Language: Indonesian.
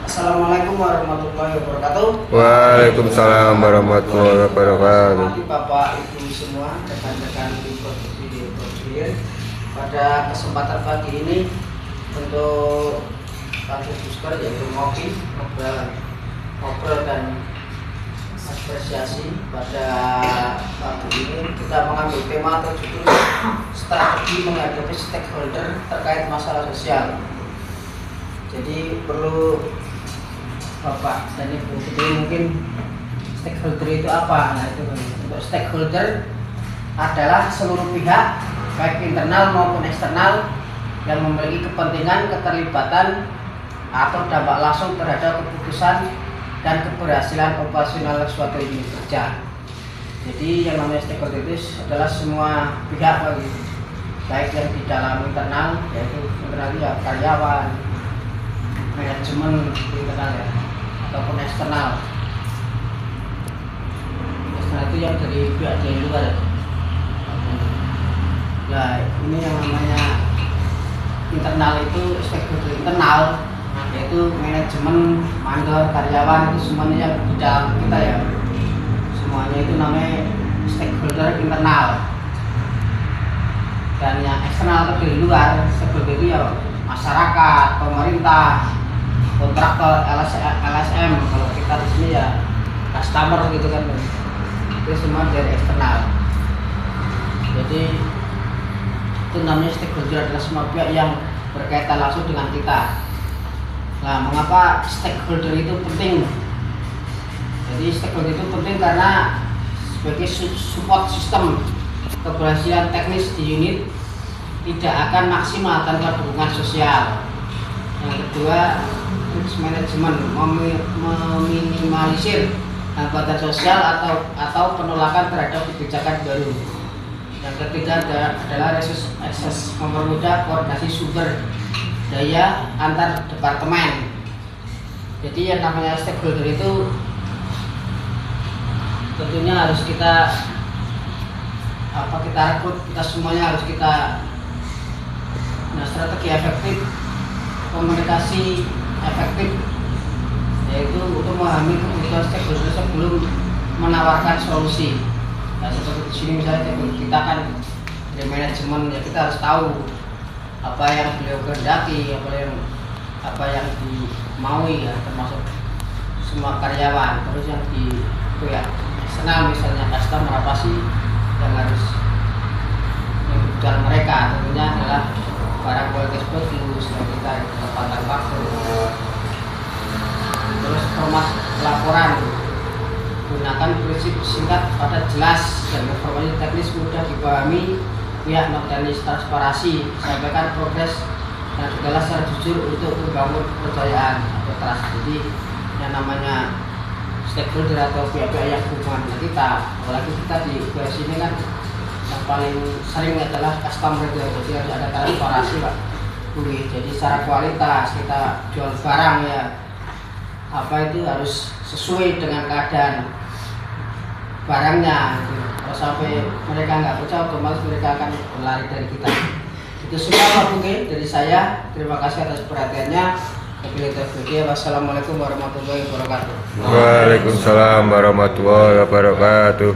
Assalamualaikum warahmatullahi wabarakatuh. Waalaikumsalam warahmatullahi wabarakatuh. Bapak Ibu semua, rekan-rekan tim produksi di Produksi. Pada kesempatan pagi ini untuk Pak Busker yaitu ngobrol dan apresiasi pada pagi ini kita mengambil tema atau judul strategi menghadapi stakeholder terkait masalah sosial. Jadi perlu Bapak dan Ibu jadi mungkin stakeholder itu apa? Nah itu untuk stakeholder adalah seluruh pihak baik internal maupun eksternal yang memiliki kepentingan, keterlibatan atau dampak langsung terhadap keputusan dan keberhasilan operasional suatu unit kerja. Jadi yang namanya stakeholder itu adalah semua pihak baik yang di dalam internal yaitu internal ya karyawan, manajemen internal ya ataupun eksternal. Eksternal itu yang dari pihak dari luar. Nah ini yang namanya internal itu stakeholder internal yaitu manajemen, mandor, karyawan itu semuanya yang di dalam kita ya. Semuanya itu namanya stakeholder internal. Dan yang eksternal dari luar stakeholder itu ya masyarakat, pemerintah, kontraktor, LSM, kalau kita di sini ya customer gitu kan, itu semua dari eksternal. Jadi itu namanya stakeholder adalah semua pihak yang berkaitan langsung dengan kita. Nah, mengapa stakeholder itu penting? Jadi stakeholder itu penting karena sebagai support system keberhasilan teknis di unit tidak akan maksimal tanpa dukungan sosial. Yang kedua, manajemen meminimalisir hambatan sosial atau penolakan terhadap kebijakan baru. Yang ketiga adalah akses mempermudah koordinasi sumber daya antar departemen. Jadi yang namanya stakeholder itu tentunya harus kita rekrut, kita semuanya harus kita strategi efektif, komunikasi efektif, yaitu untuk memahami kebutuhan stakeholder sebelum menawarkan solusi. Nah, seperti di sini misalnya kita kan dari manajemen ya kita harus tahu apa yang beliau kehendaki, apa yang dimaui ya, termasuk semua karyawan. Terus yang di eksternal misalnya customer apa sih yang harus yang kebutuhan mereka, tentunya adalah barang kualitas bagus yang kita tempatan waktu. Terus format laporan gunakan prinsip singkat, padat, jelas dan informasi teknis mudah dipahami pihak dan transparansi, sampaikan progres dan segala secara jujur untuk membangun kepercayaan atau trust. Jadi yang namanya stakeholder atau pihak-pihak yang berhubungan dengan kita, apalagi kita di BSI ini kan yang paling sering adalah customer, jadi harus ada transparansi Pak. Jadi secara kualitas kita jual barang ya apa itu harus sesuai dengan keadaan barangnya. Kalau sampai mereka nggak percaya, otomatis mereka akan berlari dari kita. Itu semua Pak dari saya. Terima kasih atas perhatiannya. Wassalamualaikum warahmatullahi wabarakatuh. Waalaikumsalam warahmatullahi wabarakatuh.